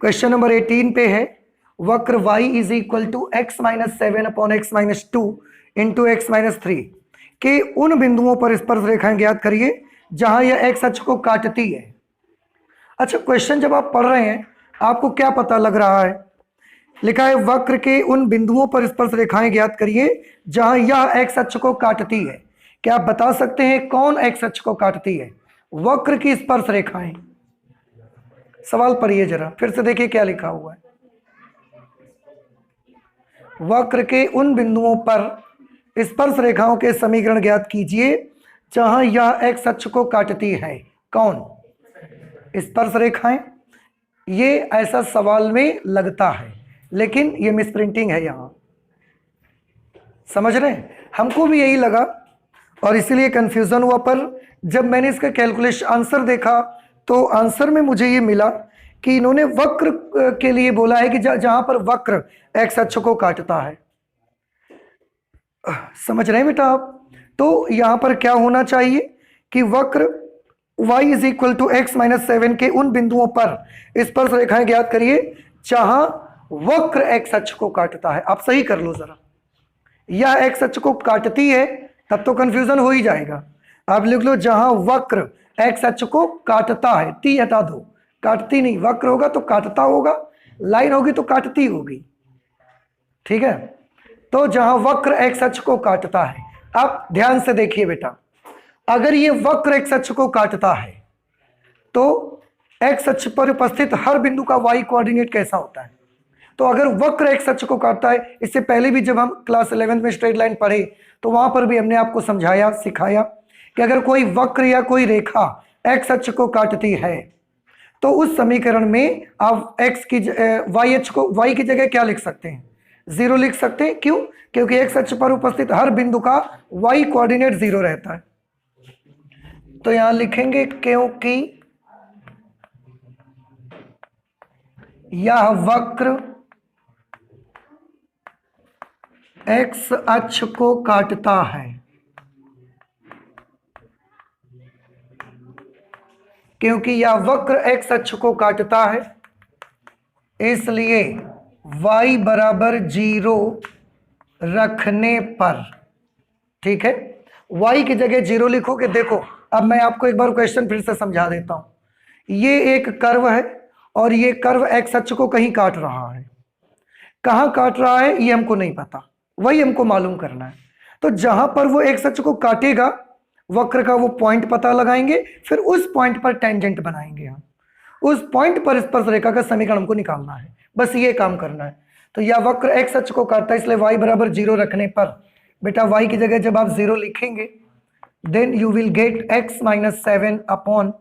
Question number 18 पे है वक्र y is equal to x minus 7 upon x minus 2 into x minus 3 के उन बिंदुओं पर स्पर्श रेखाएं ज्ञात करिए जहां यह x अक्ष को काटती है। अच्छा, क्वेश्चन जब आप पढ़ रहे हैं आपको क्या पता लग रहा है? लिखा है वक्र के उन बिंदुओं पर स्पर्श रेखाएं ज्ञात करिए जहां यह x अक्ष को काटती है। क्या आप बता सकते हैं कौन x अक्ष को काटती है? वक्र की स्पर्श रेखाएं। सवाल पढ़िए जरा, फिर से देखिए क्या लिखा हुआ है। वक्र के उन बिंदुओं पर स्पर्श रेखाओं के समीकरण ज्ञात कीजिए जहां यह x अक्ष को काटती है। कौन? स्पर्श रेखाएं। ये ऐसा सवाल में लगता है लेकिन ये मिसप्रिंटिंग है, यहां समझ रहे हैं? हमको भी यही लगा और इसीलिए कंफ्यूजन हुआ, पर जब मैंने इसका कैलकुलेशन आंसर देखा तो आंसर में मुझे ये मिला कि इन्होंने वक्र के लिए बोला है कि जहां पर वक्र x अक्ष को काटता है। समझ रहे हैं बेटा आप? तो यहां पर क्या होना चाहिए कि वक्र y is equal to x minus 7 के उन बिंदुओं पर स्पर्श रेखाएं ज्ञात करिए जहां वक्र x अक्ष को काटता है। आप सही कर लो जरा, यह x अक्ष को काटती है तब तो कंफ्यूजन हो ही जाएगा। आप लिख लो जहां वक्र x अक्ष को काटता है, ती हटा दो, काटती नहीं, वक्र होगा तो काटता होगा, लाइन होगी तो काटती होगी, ठीक है? तो जहां वक्र x अक्ष को काटता है, आप ध्यान से देखिए बेटा, अगर ये वक्र x अक्ष को काटता है तो x अक्ष पर उपस्थित हर बिंदु का y कोऑर्डिनेट कैसा होता है? तो अगर वक्र x अक्ष को काटता है, इससे पहले भी जब हम क्लास 11th में स्ट्रेट लाइन पढ़े तो वहां पर भी हमने आपको समझाया सिखाया कि अगर कोई वक्र या कोई रेखा x अक्ष को काटती है तो उस समीकरण में आप x की y की जगह क्या लिख सकते हैं? 0 लिख सकते हैं। क्यों? क्योंकि x अक्ष पर उपस्थित हर बिंदु का y कोऑर्डिनेट 0 रहता है। तो यहां लिखेंगे क्योंकि यह वक्र x अक्ष को काटता है, क्योंकि यह वक्र x अक्ष को काटता है इसलिए y बराबर 0 रखने पर, ठीक है, y की जगह 0 लिखोगे। देखो अब मैं आपको एक बार क्वेश्चन फिर से समझा देता हूं। ये एक कर्व है और ये कर्व x अक्ष को कहीं काट रहा है। कहां काट रहा है ये हमको नहीं पता, वही हमको मालूम करना है। तो जहां पर वो x अक्ष को काटेगा वक्र का वो पॉइंट पता लगाएंगे, फिर उस पॉइंट पर टेंजेंट बनाएंगे। हम उस पॉइंट पर स्पर्श रेखा का समीकरण हमको निकालना है, बस ये काम करना है। तो यह वक्र x अक्ष को काटता है इसलिए y बराबर 0 रखने पर बेटा y की जगह जब आप 0 लिखेंगे then you will get x minus 7 upon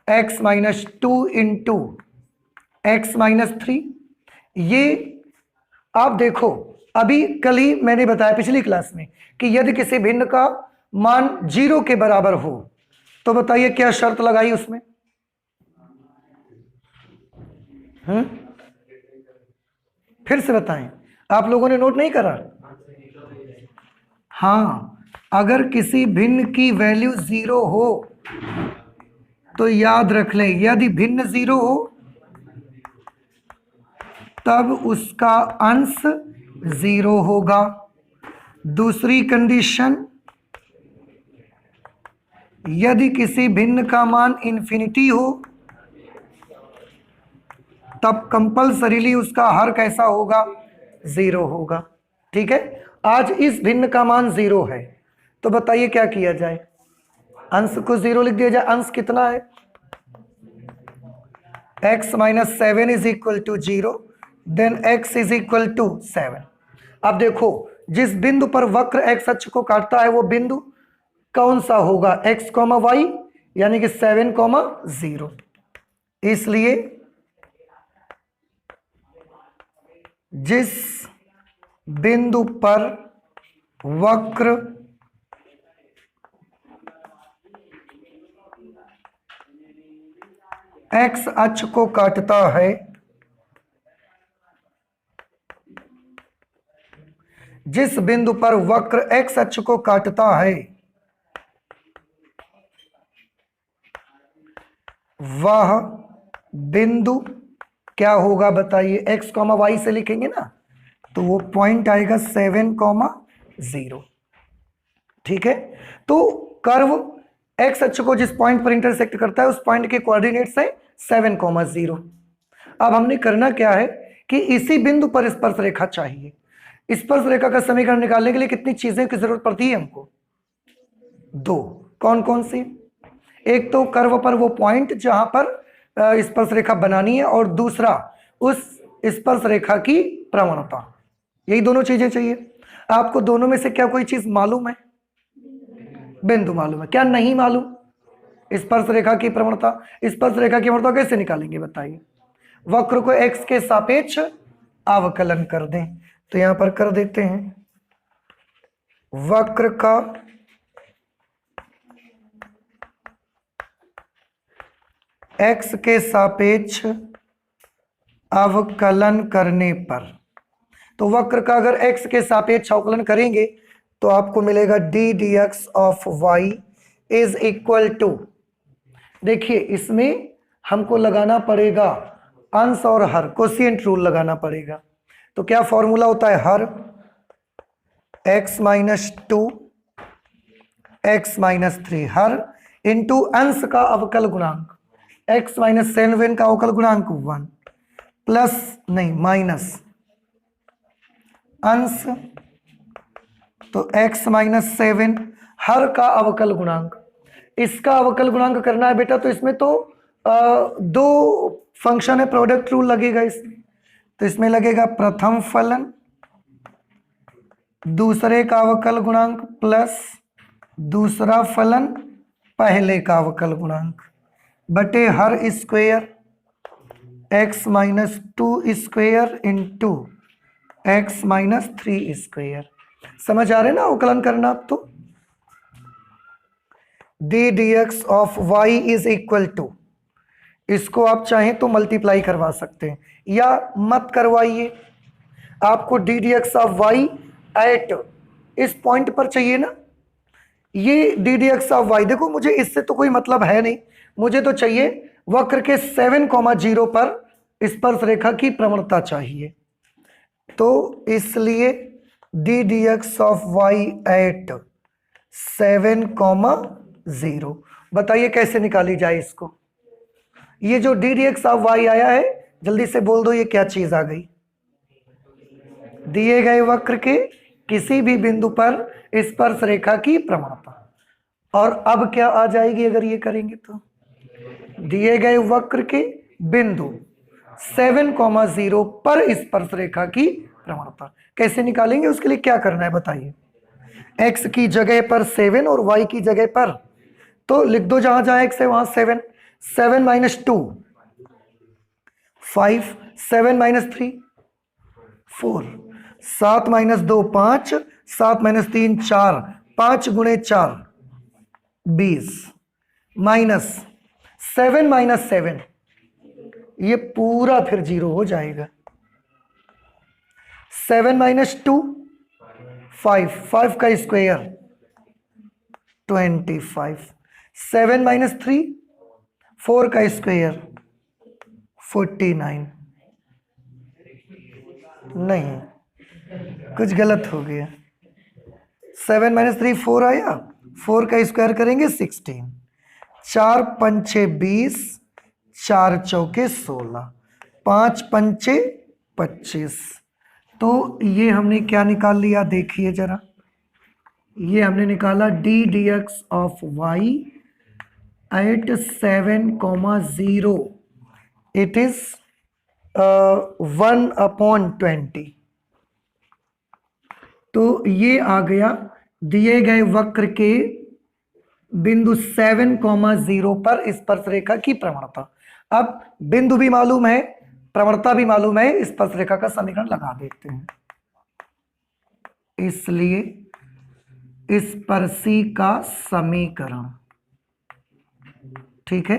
x minus 2 into x minus 3। ये आप देखो अभी कल ही मैंने बताया पिछली क्लास में कि यदि किसी भिन्न का मान 0 के बराबर हो तो बताइए क्या शर्त लगाई उसमें? फिर से बताएं, आप लोगों ने नोट नहीं करा? हाँ, अगर किसी भिन्न की वैल्यू 0 हो तो याद रख लें यदि भिन्न 0 हो तब उसका अंश 0 होगा। दूसरी कंडीशन, यदि किसी भिन्न का मान इन्फिनिटी हो तब कंपल्सरीली उसका हर कैसा होगा? 0 होगा, ठीक है? आज इस भिन्न का मान 0 है तो बताइए क्या किया जाए? अंश को 0 लिख दिया जाए। अंश कितना है? x minus 7 is equal to 0 then x is equal to 7। अब देखो जिस बिंदु पर वक्र x अक्ष को काटता है वो बिंदु कौन सा होगा? x, y यानी कि 7, 0। इसलिए जिस बिंदु पर वक्र x अक्ष को काटता है जिस बिंदु पर वक्र x अक्ष को काटता है वह बिंदु क्या होगा बताइए, x कॉमा वाई से लिखेंगे ना, तो वो पॉइंट आएगा 7,0। ठीक है, तो कर्व x अक्ष को जिस पॉइंट पर इंटरसेक्ट करता है उस पॉइंट के कोऑर्डिनेट्स है 7,0। अब हमने करना क्या है कि इसी बिंदु पर स्पर्श रेखा चाहिए। स्पर्श रेखा का समीकरण निकालने के लिए कितनी चीजें की जरूरत पड़ती है हमको? दो। कौन कौन सी? एक तो कर्व पर वो पॉइंट जहां पर स्पर्श रेखा बनानी है, और दूसरा उस स्पर्श रेखा की प्रवणता। यही दोनों चीजें चाहिए। आपको दोनों में से क्या कोई चीज मालूम है? बिंदु मालूम है। क्या नहीं मालूम? स्पर्श रेखा की प्रवणता। स्पर्श रेखा की प्रवणता कैसे निकालेंगे बताइए? वक्र को x के सापेक्ष अवकलन कर दें, तो यहां पर कर देते हैं वक्र का x के सापेक्ष अवकलन करने पर, तो वक्र का अगर x के सापेक्ष अवकलन करेंगे तो आपको मिलेगा d d x of y is equal to, देखिए इसमें हमको लगाना पड़ेगा अंश और हर, कोशिएंट रूल लगाना पड़ेगा। तो क्या फॉर्मूला होता है? हर x माइनस 2 x माइनस 3, हर इंटू अंश का अवकल गुणांक x माइनस 7 का अवकल गुणांक 1 प्लस नहीं माइनस अंश, तो x माइनस 7 हर का अवकल गुणांक। इसका अवकल गुणांक करना है बेटा, तो इसमें तो दो फंक्शन है, प्रोडक्ट रूल लगेगा इसमें। तो इसमें लगेगा प्रथम फलन दूसरे का अवकल गुणांक प्लस दूसरा फलन पहले का अवकल गुणांक बटे हर square x minus 2 square into x minus 3 square. समझ आ रहे हैं ना अवकलन करना? अब तो d d x of y is equal to, इसको आप चाहें तो मल्टीप्लाई करवा सकते हैं या मत करवाइए। आपको d d x of y at इस पॉइंट पर चाहिए ना, ये d d x of y. देखो मुझे इससे तो कोई मतलब है नहीं, मुझे तो चाहिए वक्र के 7,0 पर स्पर्श रेखा की प्रवणता चाहिए। तो इसलिए d d x of y at 7,0, बताइए कैसे निकाली जाए इसको? ये जो d d x of y आया है, जल्दी से बोल दो ये क्या चीज आ गई? दिए गए वक्र के किसी भी बिंदु पर स्पर्श रेखा की प्रवणता। और अब क्या आ जाएगी अगर ये करेंगे तो? दिए गए वक्र के बिंदु 7,0 पर स्पर्श रेखा की प्रवणता। कैसे निकालेंगे? उसके लिए क्या करना है बताइए? x की जगह पर 7 और y की जगह पर, तो लिख दो जहां जहां x है वहां 7। 7 माइनस 2 5, 7 माइनस 3 4, 7 माइनस 2 5, 7 माइनस 3 4, 5 गुणे 4 20, माइनस 7 माइनस 7, ये पूरा फिर 0 हो जाएगा। 7 माइनस 2 5, 5 का स्क्वायर 25, 7 माइनस 3 4 का स्क्वायर 49। नहीं, कुछ गलत हो गया। 7 माइनस 3 4 आया, 4 का स्क्वायर करेंगे 16, 4 पंचे 20, 4 चौके 16, 5 पंचे 25। तो ये हमने क्या निकाल लिया देखिए जरा, ये हमने निकाला d d x of y at 7,0, it is 1/20। तो ये आ गया दिए गए वक्र के बिंदु 7,0 पर स्पर्श रेखा की प्रवणता। अब बिंदु भी मालूम है, प्रवणता भी मालूम है, स्पर्श रेखा का समीकरण लगा देते हैं। इसलिए स्पर्शी का समीकरण, ठीक है,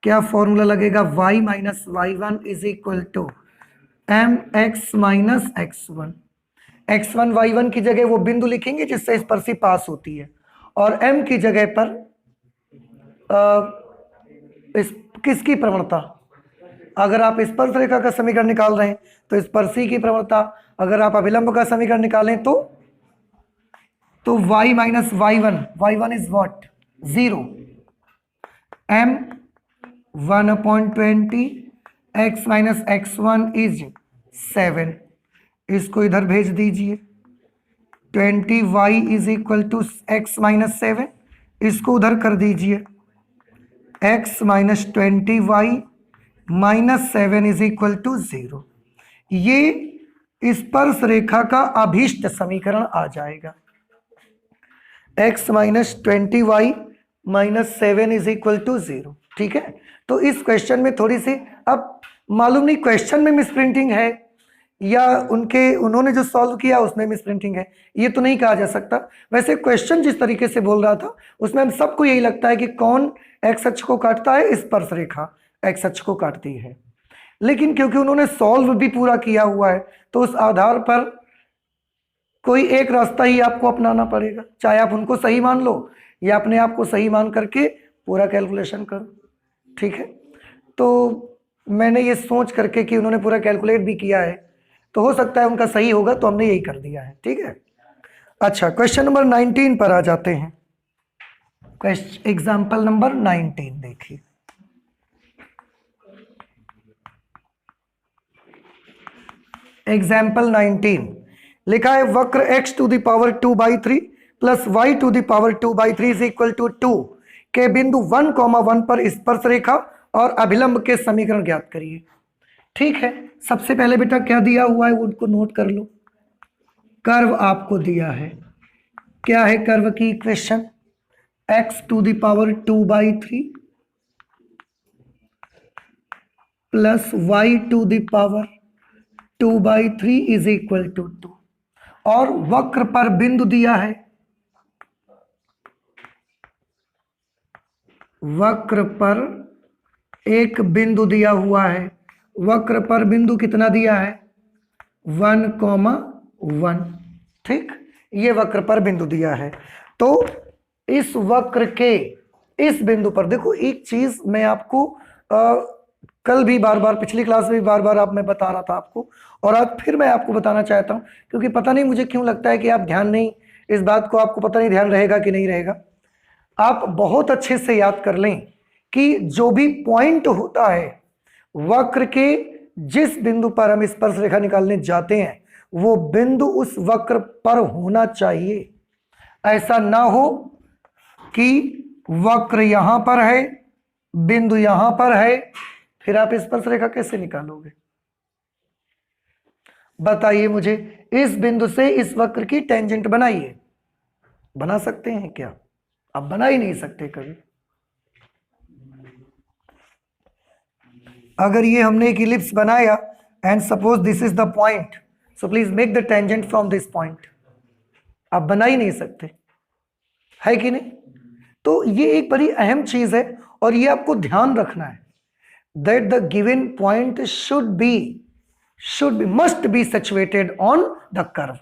क्या फॉर्मूला लगेगा? y minus y1 is equal to m x minus x1। x1 y1 की जगह वो बिंदु लिखेंगे जिससे स्पर्शी पास होती है, और m की जगह पर किसकी प्रवणता? अगर आप स्पर्श रेखा का समीकरण निकाल रहे हैं तो स्पर्शी की प्रवणता, अगर आप अभिलंब का समीकरण निकालें तो y minus y1 is what 0, m 1/20, x minus x1 is 7, इसको इधर भेज दीजिए। 20y is equal to x minus 7, इसको उधर कर दीजिए। x minus 20y minus 7 is equal to 0। ये स्पर्श रेखा का अभीष्ट समीकरण आ जाएगा। x minus 20y minus 7 is equal to 0। ठीक है, तो इस क्वेश्चन में थोड़ी सी, अब मालूम नहीं क्वेश्चन में मिसप्रिंटिंग है या उन्होंने जो सॉल्व किया उसमें मिसप्रिंटिंग है, ये तो नहीं कहा जा सकता। वैसे क्वेश्चन जिस तरीके से बोल रहा था उसमें हम सबको यही लगता है कि कौन एक्स अक्ष को काटता है, स्पर्श रेखा एक्स अक्ष को काटती है। लेकिन क्योंकि उन्होंने सॉल्व भी पूरा किया हुआ है तो उस आधार पर कोई एक रास्ता ही आपको अपनाना पड़ेगा, चाहे आप उनको सही मान लो या अपने आप को सही मान करके पूरा कैलकुलेशन करो। ठीक है, तो मैंने ये सोच करके कि उन्होंने पूरा कैलकुलेट भी किया है तो हो सकता है उनका सही होगा, तो हमने यही कर दिया है। ठीक है, अच्छा क्वेश्चन नंबर 19 पर आ जाते हैं। एग्जाम्पल नंबर 19 देखिए। एग्जाम्पल 19 लिखा है वक्र x to the power 2/3 plus y to the power 2/3 is equal to 2 के बिंदु 1,1 पर स्पर्श रेखा और अभिलंब के समीकरण ज्ञात करिए। ठीक है, सबसे पहले बेटा क्या दिया हुआ है उनको नोट कर लो। कर्व आपको दिया है, क्या है कर्व की equation, x to the power 2/3 plus y to the power 2/3 is equal to 2, और वक्र पर बिंदु दिया है, वक्र पर एक बिंदु दिया हुआ है। वक्र पर बिंदु कितना दिया है 1,1। ठीक, ये वक्र पर बिंदु दिया है। तो इस वक्र के इस बिंदु पर देखो, एक चीज मैं आपको कल भी बार बार, पिछली क्लास में भी बार बार मैं बता रहा था आपको, और आज फिर मैं आपको बताना चाहता हूं, क्योंकि पता नहीं मुझे क्यों लगता है कि आप ध्यान नहीं, इस बात को आपको पता नहीं ध्यान रहेगा कि नहीं रहेगा। आप बहुत अच्छे से याद कर लें कि जो भी पॉइंट होता है वक्र के, जिस बिंदु पर हम स्पर्श रेखा निकालने जाते हैं वो बिंदु उस वक्र पर होना चाहिए। ऐसा ना हो कि वक्र यहां पर है, बिंदु यहां पर है, फिर आप स्पर्श रेखा कैसे निकालोगे बताइए मुझे। इस बिंदु से इस वक्र की टेंजेंट बनाइए, बना सकते हैं क्या? आप बना ही नहीं सकते कभी। अगर ये हमने एक इलिप्स बनाया and suppose this is the point, so please make the tangent from this point, आप बना ही नहीं सकते, है कि नहीं? तो ये एक बड़ी अहम चीज है और ये आपको ध्यान रखना है, that the given point must be situated on the curve.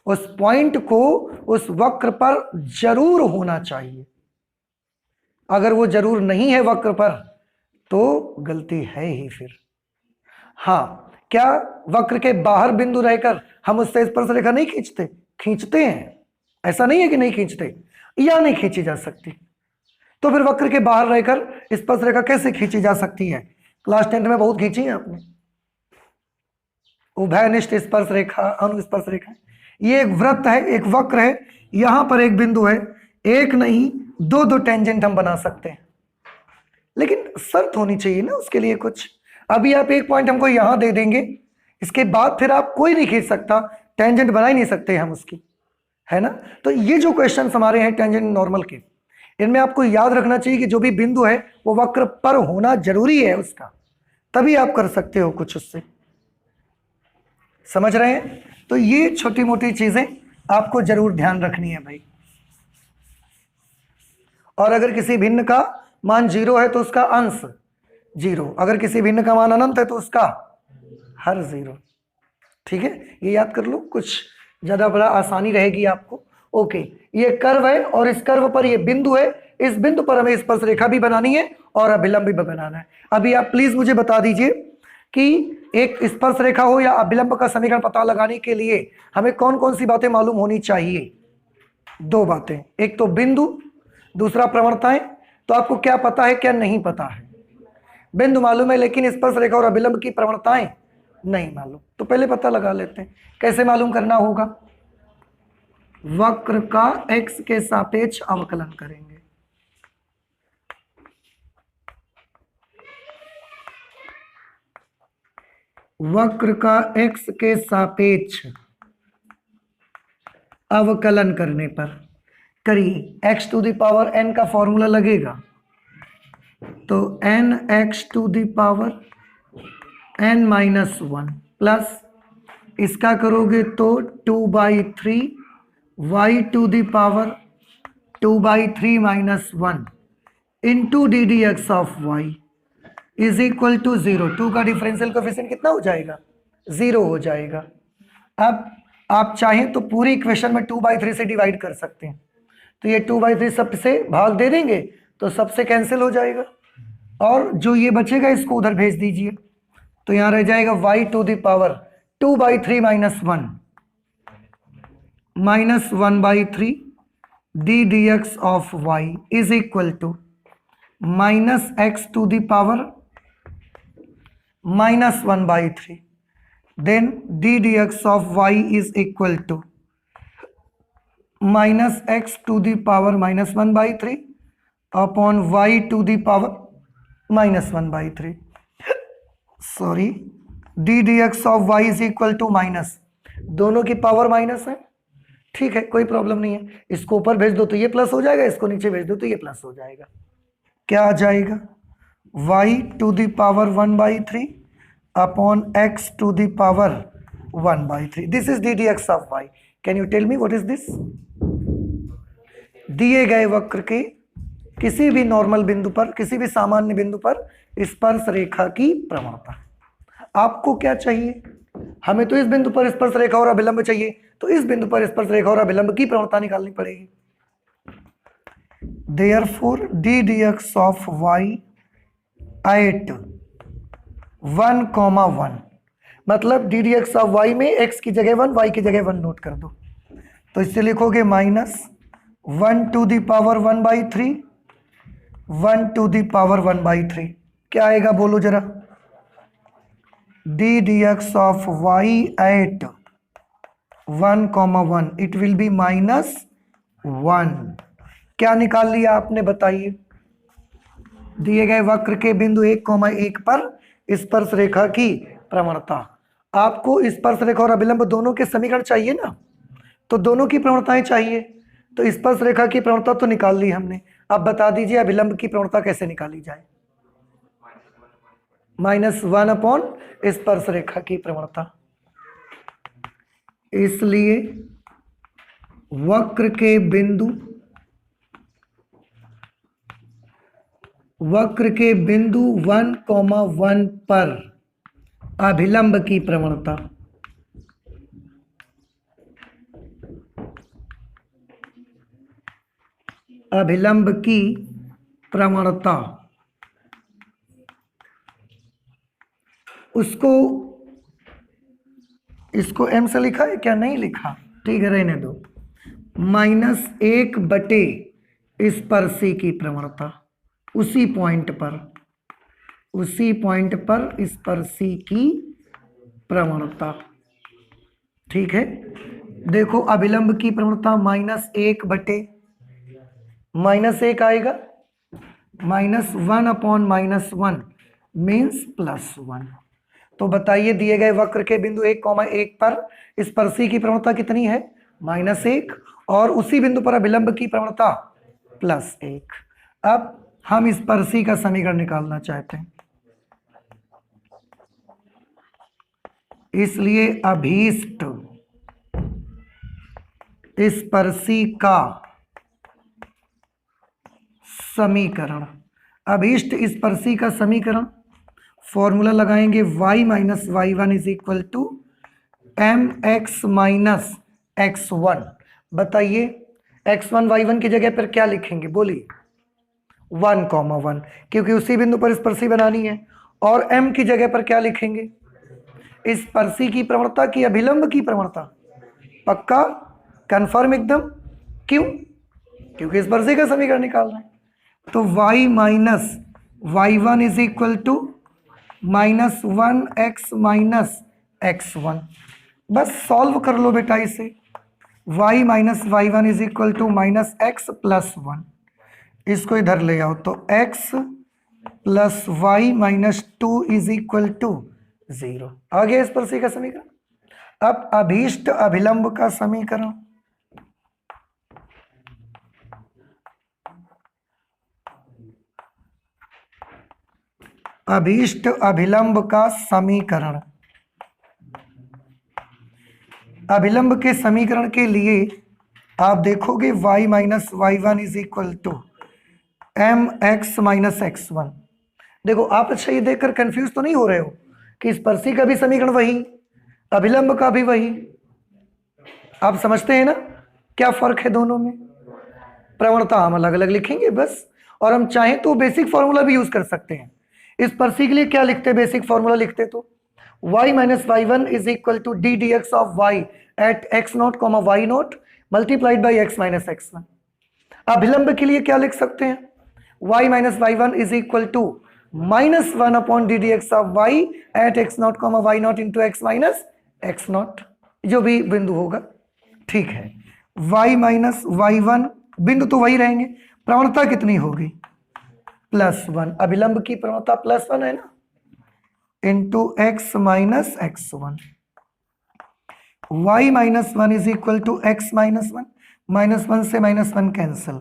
उस पॉइंट को उस वक्र पर जरूर होना चाहिए। अगर वो जरूर नहीं है वक्र पर तो गलती है ही फिर। हाँ, क्या वक्र के बाहर बिंदु रहकर हम उससे स्पर्श रेखा नहीं खींचते? खींचते हैं, ऐसा नहीं है कि नहीं खींचते, या नहीं खींची जा सकती। तो फिर वक्र के बाहर रहकर स्पर्श रेखा कैसे खींची जा सकती है? क्लास 10 में बहुत खींची है आपने, उभयनिष्ठ स्पर्श रेखा, अनुस्पर्श रेखा। ये एक वृत्त है, एक वक्र है, यहां पर एक बिंदु है, एक नहीं दो टेंजेंट हम बना सकते हैं, लेकिन शर्त होनी चाहिए ना उसके लिए कुछ। अभी आप एक पॉइंट हमको यहां दे देंगे, इसके बाद फिर आप कोई नहीं खींच सकता, टेंजेंट बना ही नहीं सकते हम उसकी, है ना? तो ये जो क्वेश्चन हमारे हैं टेंजेंट नॉर्मल के, इनमें आपको याद रखना चाहिए कि जो भी बिंदु है वो वक्र पर होना जरूरी है उसका, तभी आप कर सकते हो कुछ उससे। समझ रहे हैं? तो ये छोटी मोटी चीजें आपको जरूर ध्यान रखनी है भाई। और अगर किसी भिन्न का मान 0 है तो उसका अंश 0, अगर किसी भिन्न का मान अनंत है तो उसका हर 0। ठीक है, ये याद कर लो, कुछ ज्यादा बड़ा आसानी रहेगी आपको। ओके, ये कर्व है और इस कर्व पर ये बिंदु है, इस बिंदु पर हमें स्पर्श रेखा भी बनानी है और अभिलंब भी बनाना है। अभी आप प्लीज मुझे बता दीजिए कि एक स्पर्श रेखा हो या अभिलंब का समीकरण पता लगाने के लिए हमें कौन कौन सी बातें मालूम होनी चाहिए? दो बातें, एक तो बिंदु, दूसरा प्रवणताएं। तो आपको क्या पता है क्या नहीं पता है? बिंदु मालूम है लेकिन स्पर्श रेखा और अभिलंब की प्रवणताएं नहीं मालूम। तो पहले पता लगा लेते हैं, कैसे मालूम करना होगा? वक्र का x के सापेक्ष अवकलन करेंगे। वक्र का x के सापेक्ष अवकलन करने पर करिए, x to the power n का फॉर्मूला लगेगा, तो n x to the power n minus 1 plus इसका करोगे तो 2/3 y to the power 2/3 minus 1 into d d x of y is equal to 0। 2 का डिफरेंशियल कोएफिशिएंट कितना हो जाएगा? 0 हो जाएगा। अब आप चाहें तो पूरी इक्वेशन में 2/3 से डिवाइड कर सकते हैं, तो ये 2/3 सबसे भाग दे देंगे तो सबसे कैंसिल हो जाएगा, और जो ये बचेगा इसको उधर भेज दीजिए, तो यहां रह जाएगा y to the power 2/3 minus 1 minus 1/3 d d x of y is equal to minus x to the power minus 1/3, then d dx of y is equal to minus x to the power minus 1/3 upon y to the power minus 1/3, sorry, d dx of y is equal to minus, दोनों की power minus है, ठीक है, कोई problem नहीं है। इसको ऊपर भेज दो तो ये प्लस हो जाएगा, इसको नीचे भेज दो तो ये प्लस हो जाएगा। क्या आ जाएगा? y to the power 1/3 upon x to the power 1/3। This is d d x of y। Can you tell me what is this? दिए गए वक्र के किसी भी नॉर्मल बिंदु पर, किसी भी सामान्य बिंदु पर स्पर्श रेखा की प्रवणता। आपको क्या चाहिए? हमें तो इस बिंदु पर स्पर्श रेखा और अभिलंब चाहिए, तो इस बिंदु पर स्पर्श रेखा और अभिलंब की प्रवणता निकालनी पड़ेगी। Therefore d d x of y at 1,1, मतलब d d x of y में x की जगह 1, y की जगह 1 नोट कर दो, तो इससे लिखोगे minus 1 to the power 1/3 1 to the power 1/3। क्या आएगा बोलो जरा? D d x of y at 1,1 it will be minus 1। क्या निकाल लिया आपने बताइए? दिए गए वक्र के बिंदु 1,1 पर स्पर्श रेखा की प्रवणता। आपको स्पर्श रेखा और अभिलंब दोनों के समीकरण चाहिए ना, तो दोनों की प्रवणताएं चाहिए, तो स्पर्श रेखा की प्रवणता तो निकाल ली हमने। अब बता दीजिए अभिलंब की प्रवणता कैसे निकाली जाए? -1 अपॉन स्पर्श रेखा की प्रवणता। इसलिए वक्र के बिंदु 1,1 पर अभिलंब की प्रवणता उसको, इसको m से लिखा है क्या? नहीं लिखा, ठीक है, रहने दो। -1/, स्पर्शी की प्रवणता उसी पॉइंट पर स्पर्शी की प्रवणता, ठीक है। देखो अभिलंब की प्रवणता -1/, -1 आएगा, -1 अपॉन -1 मीन्स +1। तो बताइए दिए गए वक्र के बिंदु 1,1 पर स्पर्शी की प्रवणता कितनी है? -1, और उसी बिंदु पर अभिलंब की प्रवणता +1। अब हम स्पर्शी का समीकरण निकालना चाहते हैं, इसलिए अभीष्ट स्पर्शी का समीकरण, अभीष्ट स्पर्शी का समीकरण फॉर्मूला लगाएंगे y minus y1 is equal to mx minus x1। बताइए x1 y1 की जगह पर क्या लिखेंगे बोलिए, 1,1, क्योंकि उसी बिंदु पर स्पर्शी बनानी है। और m की जगह पर क्या लिखेंगे, स्पर्शी की प्रवणता की अभिलंब की प्रवणता, पक्का कंफर्म एकदम। क्यों, क्योंकि स्पर्शी का समीकरण निकालना है। तो y minus y1 is equal to -1x minus x1। बस सॉल्व कर लो बेटा इसे। y minus y1 is equal to -x plus 1, इसको इधर ले आओ तो x plus y minus 2 is equal to 0। आ गया स्पर्शी का समीकरण। अब अभीष्ट अभिलंब का समीकरण, अभीष्ट अभिलंब का समीकरण। अभिलंब के समीकरण के लिए आप देखोगे y minus y1 is equal to mx minus x1। देखो आप अच्छा ये देखकर कंफ्यूज तो नहीं हो रहे हो कि स्पर्शी का भी समीकरण वही, अभिलंब का भी वही। आप समझते हैं ना क्या फर्क है दोनों में। प्रवणता हम अलग अलग लिखेंगे बस, और हम चाहें तो बेसिक फॉर्मूला भी यूज कर सकते हैं। स्पर्शी के लिए क्या लिखते, बेसिक फॉर्मूला लिखते तो y minus y1 is equal to d d x of y at x not comma y not multiplied by x minus x1। अभिलंब के लिए क्या लिख सकते हैं, y minus y1 is equal to -1 upon d d x of y at x not comma y not into x minus x not, जो भी बिंदु होगा। ठीक है, y माइनस y1 बिंदु तो वही रहेंगे, प्रवणता कितनी होगी +1, अभिलंब की प्रवणता +1 है ना, into x minus x1। y minus 1 is equal to x minus 1, -1 से -1 cancel,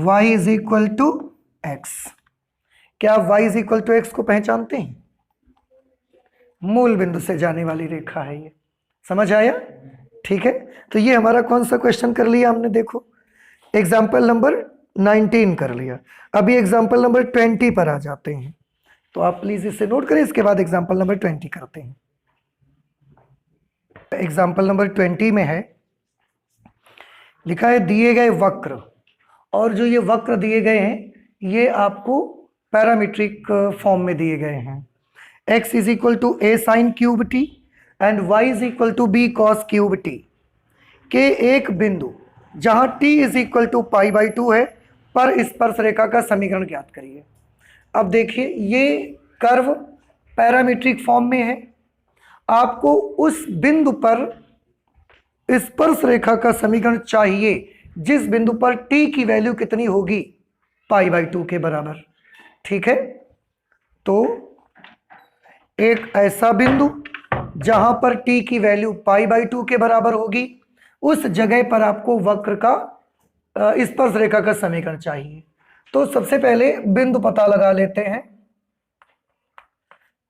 y is equal to x। क्या आप y is equal to x को पहचानते हैं, मूल बिंदु से जाने वाली रेखा है ये, समझ आया। ठीक है, तो ये हमारा कौन सा क्वेश्चन कर लिया हमने, देखो एग्जाम्पल नंबर 19 कर लिया। अभी एग्जाम्पल नंबर 20 पर आ जाते हैं, तो आप प्लीज इसे नोट करें, इसके बाद एग्जाम्पल नंबर 20 करते हैं। एग्जाम्पल नंबर 20 में है, लिखा है दिए गए वक्र, और जो ये वक्र दिए गए हैं ये आपको पैरामीट्रिक फॉर्म में दिए गए हैं। x is equal to a sine cube t and y is equal to b cos cube t के एक बिंदु जहां t इज इक्वल टू π/2 है पर स्पर्श रेखा का समीकरण ज्ञात करिए। अब देखिए ये कर्व पैरामीट्रिक फॉर्म में है, आपको उस बिंदु पर स्पर्श रेखा का समीकरण चाहिए जिस बिंदु पर t की वैल्यू कितनी होगी, π/2 के बराबर। ठीक है, तो एक ऐसा बिंदु जहां पर t की वैल्यू π/2 के बराबर होगी, उस जगह पर आपको वक्र का स्पर्श रेखा का समीकरण चाहिए। तो सबसे पहले बिंदु पता लगा लेते हैं।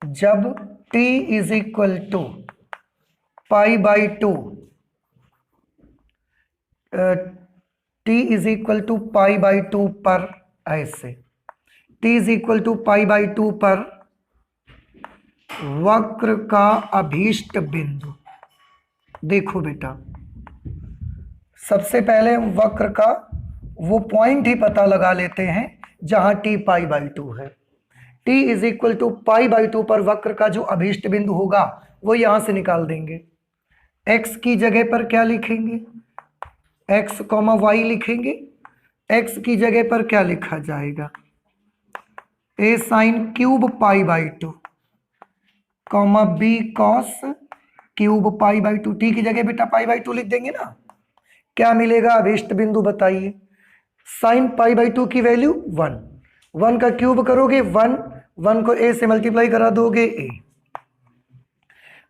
जब t is equal to π/2, t is equal to π/2 पर, ऐसे t इज इक्वल टू π/2 पर वक्र का अभीष्ट बिंदु, देखो बेटा सबसे पहले वक्र का वो पॉइंट ही पता लगा लेते हैं जहां t π/2 है। t इज इक्वल टू π/2 पर वक्र का जो अभीष्ट बिंदु होगा वो यहां से निकाल देंगे। x की जगह पर क्या लिखेंगे, x, y लिखेंगे। x की जगह पर क्या लिखा जाएगा, a sine cube π/2 b cos cube π/2। t की जगह बेटा π/2 लिख देंगे ना। क्या मिलेगा अभीष्ट बिंदु बताइए, साइन π/2 की वैल्यू 1, 1 का क्यूब करोगे 1, 1 को a से मल्टीप्लाई करा दोगे a,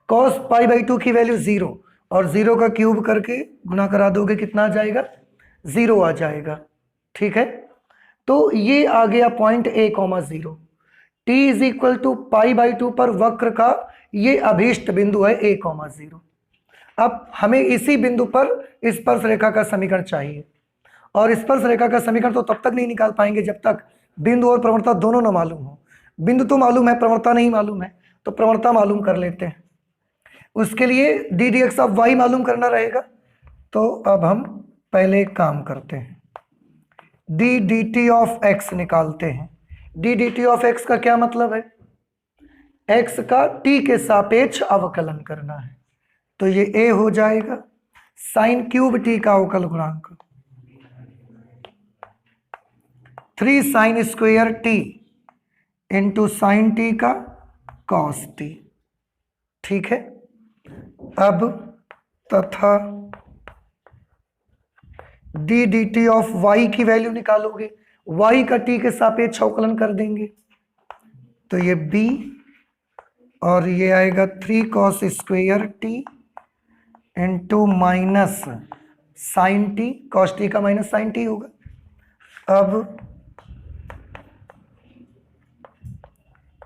कॉस π/2 की वैल्यू 0, और 0 का क्यूब करके गुना करा दोगे, कितना आ जाएगा 0 आ जाएगा। ठीक है, तो ये आ गया point a, 0। t is equal to π/2 पर वक्र का ये अभीष्ट बिंदु है a, 0। अब हमें इसी बिंदु पर स्पर्श रेखा का समीकरण चाहिए, और स्पर्श रेखा का समीकरण तो तब तक नहीं निकाल पाएंगे जब तक बिंदु और प्रवणता दोनों ना मालूम हो। बिंदु तो मालूम है, प्रवणता नहीं मालूम है, तो प्रवणता मालूम कर लेते हैं। उसके लिए d d x of y मालूम करना रहेगा। तो अब हम पहले एक काम करते हैं, D d t of x निकालते हैं। D d t of x का क्या मतलब है? एक्स का टी के सापेक्ष अवकलन करना है। तो ये ए हो जाएगा साइन क्यूब टी का अवकल गुणांक 3 sine square t into sine t का कॉस टी। ठीक है, अब तथा d d t of y की वैल्यू निकालोगे, वाई का टी के सापेक्ष अवकलन कर देंगे, तो ये बी और ये आएगा 3 cos square t into minus sine t, cos t का माइनस साइन टी होगा। अब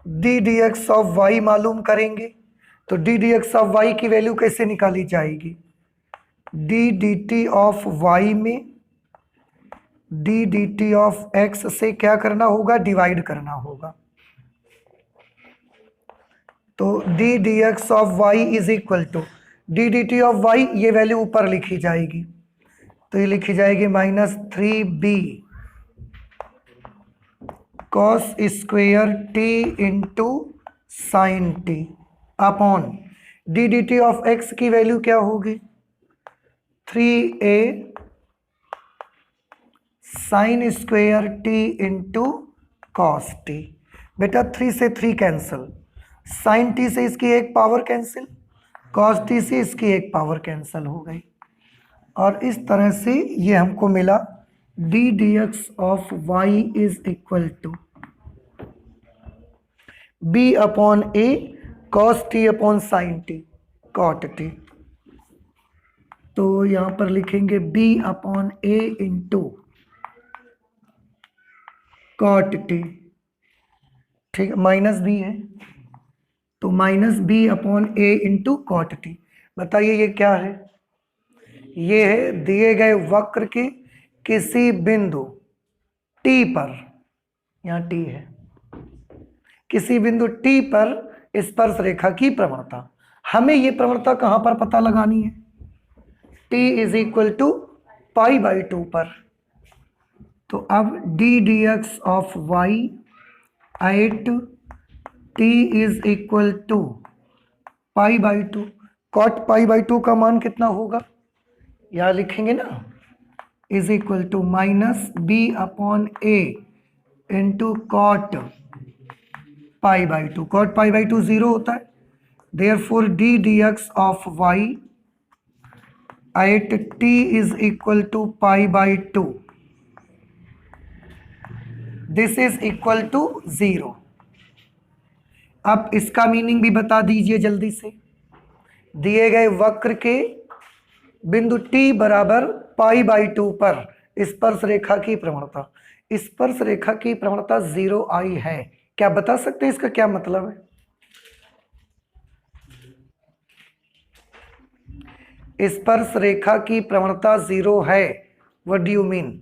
d d x of y मालूम करेंगे, तो d d x of y की वैल्यू कैसे निकाली जाएगी? D d t of y में d d t of x से क्या करना होगा? डिवाइड करना होगा। तो d d x of y is equal to d d t of y, ये वैल्यू ऊपर लिखी जाएगी, तो ये लिखी जाएगी -3b cos square T into sine T upon d d t of x की वैल्यू क्या होगी? 3a sine square T into cos T. बेटा 3 से 3 कैंसिल, साइन टी से इसकी एक पावर कैंसिल, कॉस टी से इसकी एक पावर कैंसिल हो गई, और इस तरह से ये हमको मिला d d x of y is equal to b upon a cos t upon sine t cot t. तो यहां पर लिखेंगे b upon a into cot t. ठीक है, माइनस बी है तो minus b upon a into cot t. बताइए ये क्या है? ये है दिए गए वक्र के किसी बिंदु टी पर, यहाँ टी है, किसी बिंदु टी पर स्पर्श रेखा की प्रवणता। हमें ये प्रवणता कहाँ पर पता लगानी है? t इज इक्वल टू π/2 पर। तो अब d d x of y at t is equal to π/2, cot π/2 का मान कितना होगा? यहाँ लिखेंगे ना, is equal to minus b upon a into cot π/2। Cot π/2 0 होता है, therefore d d x of y at t is equal to π/2, this is equal to 0। अब इसका मीनिंग भी बता दीजिए जल्दी से। दिए गए वक्र के बिंदु t बराबर π/2 पर स्पर्श रेखा की प्रवणता, स्पर्श रेखा की प्रवणता 0 आई है। क्या बता सकते हैं इसका क्या मतलब है? स्पर्श रेखा की प्रवणता 0 है, व्हाट डू यू मीन?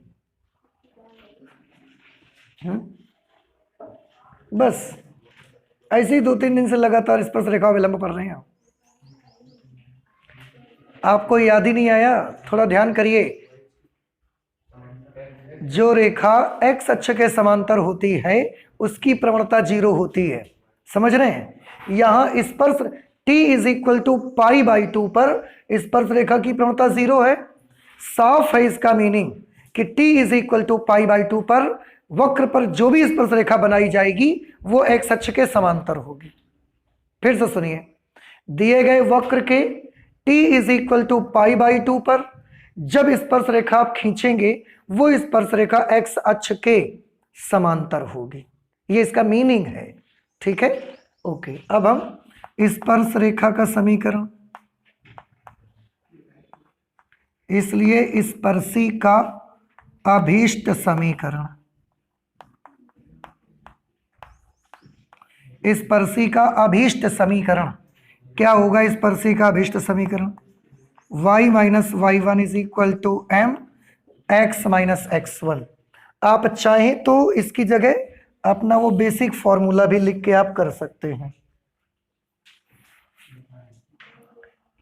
बस ऐसे ही 2-3 दिन से लगातार स्पर्श रेखा विलंब पढ़ रहे हैं। आपको याद ही नहीं आया? थोड़ा ध्यान करिए। जो रेखा x अक्ष के समांतर होती है उसकी प्रवणता 0 होती है, समझ रहे हैं? यहां स्पर्श t इज इक्वल टू π/2 पर स्पर्श रेखा की प्रवणता 0 है। साफ है इसका मीनिंग कि t इज इक्वल टू π/2 पर वक्र पर जो भी स्पर्श रेखा बनाई जाएगी वो x अक्ष के समांतर होगी। फिर से सुनिए, दिए गए वक्र के t इज इक्वल टू π/2 पर जब स्पर्श रेखा आप खींचेंगे वो स्पर्श रेखा x अक्ष के समांतर होगी। ये इसका मीनिंग है, ठीक है? ओके, अब हम स्पर्श रेखा का समीकरण, इसलिए स्पर्शी का अभीष्ट समीकरण, स्पर्शी का अभीष्ट समीकरण क्या होगा? स्पर्शी का अभीष्ट समीकरण y minus y1 is equal to m x minus x1। आप चाहें तो इसकी जगह अपना वो बेसिक फॉर्मूला भी लिख के आप कर सकते हैं,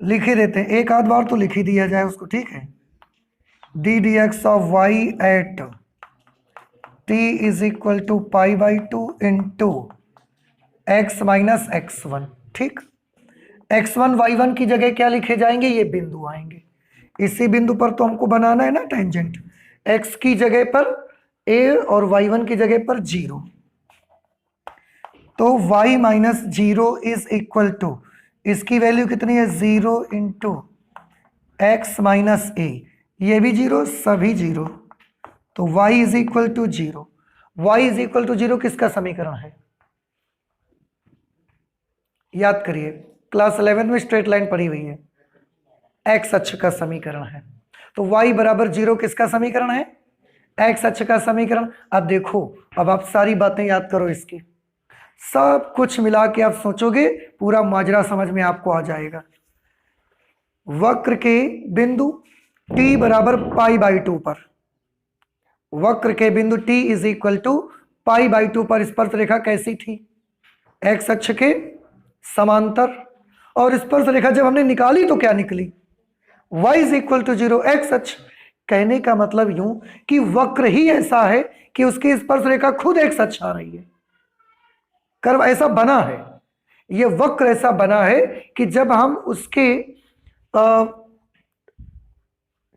लिख ही देते हैं, एक आध बार तो लिख ही दिया जाए उसको, ठीक है? D d x of y at t is equal to pi by two into x minus x one. ठीक, x1 y1 की जगह क्या लिखे जाएंगे, ये बिंदु आएंगे। इसी बिंदु पर तो हमको बनाना है ना टेंजेंट। x की जगह पर a और y1 की जगह पर 0, तो y minus 0 is equal to, इसकी वैल्यू कितनी है 0 इंटू एक्स माइनस ए, ये भी 0 सभी 0, तो y is equal to 0। y is equal to 0 किसका समीकरण है, याद करिए, क्लास 11 में स्ट्रेट लाइन पढ़ी हुई है, एक्स अक्ष का समीकरण है। तो y बराबर 0 किसका समीकरण है, एक्स अक्ष का समीकरण। अब देखो, अब आप सारी बातें याद करो, इसकी सब कुछ मिला के आप सोचोगे, पूरा माजरा समझ में आपको आ जाएगा। वक्र के बिंदु t बराबर पाई बाई 2 पर, वक्र के बिंदु t is equal to pi by 2 पर स्पर्श रेखा कैसी थी, एक्स अक्ष के समांतर। और स्पर्श रेखा जब हमने निकाली तो क्या निकली, y is equal to 0 x अक्ष। कहने का मतलब यूं कि वक्र ही ऐसा है कि उसकी स्पर्श रेखा खुद एक्स अक्ष आ रही है। कर्व ऐसा बना है, ये वक्र ऐसा बना है कि जब हम उसके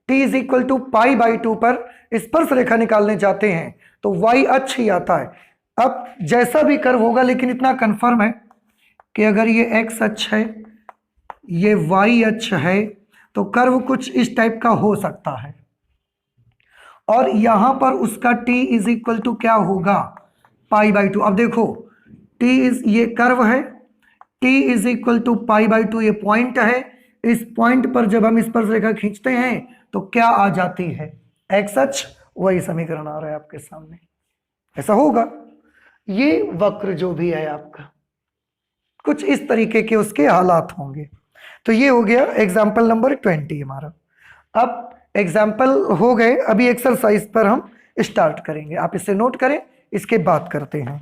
t is equal to pi by 2 पर स्पर्श रेखा निकालने जाते हैं तो y अक्ष ही आता है। अब जैसा भी कर्व होगा, लेकिन इतना कंफर्म है कि अगर ये x अक्ष है, ये y अक्ष है, तो कर्व कुछ इस टाइप का हो सकता है। और यहां पर उसका t इज इक्वल टू क्या होगा, पाई बाई 2। अब देखो, t इज, ये कर्व है, t is equal to pi by 2, ये पॉइंट है। इस पॉइंट पर जब हम स्पर्श रेखा खींचते हैं तो क्या आ जाती है, x अक्ष। वही समीकरण आ रहा है आपके सामने, ऐसा होगा। ये वक्र जो भी है आपका, कुछ इस तरीके के उसके हालात होंगे। तो ये हो गया एग्जाम्पल नंबर 20 हमारा। अब एग्जाम्पल हो गए, अभी एक्सरसाइज पर हम स्टार्ट करेंगे। आप इसे नोट करें, इसके बाद करते हैं।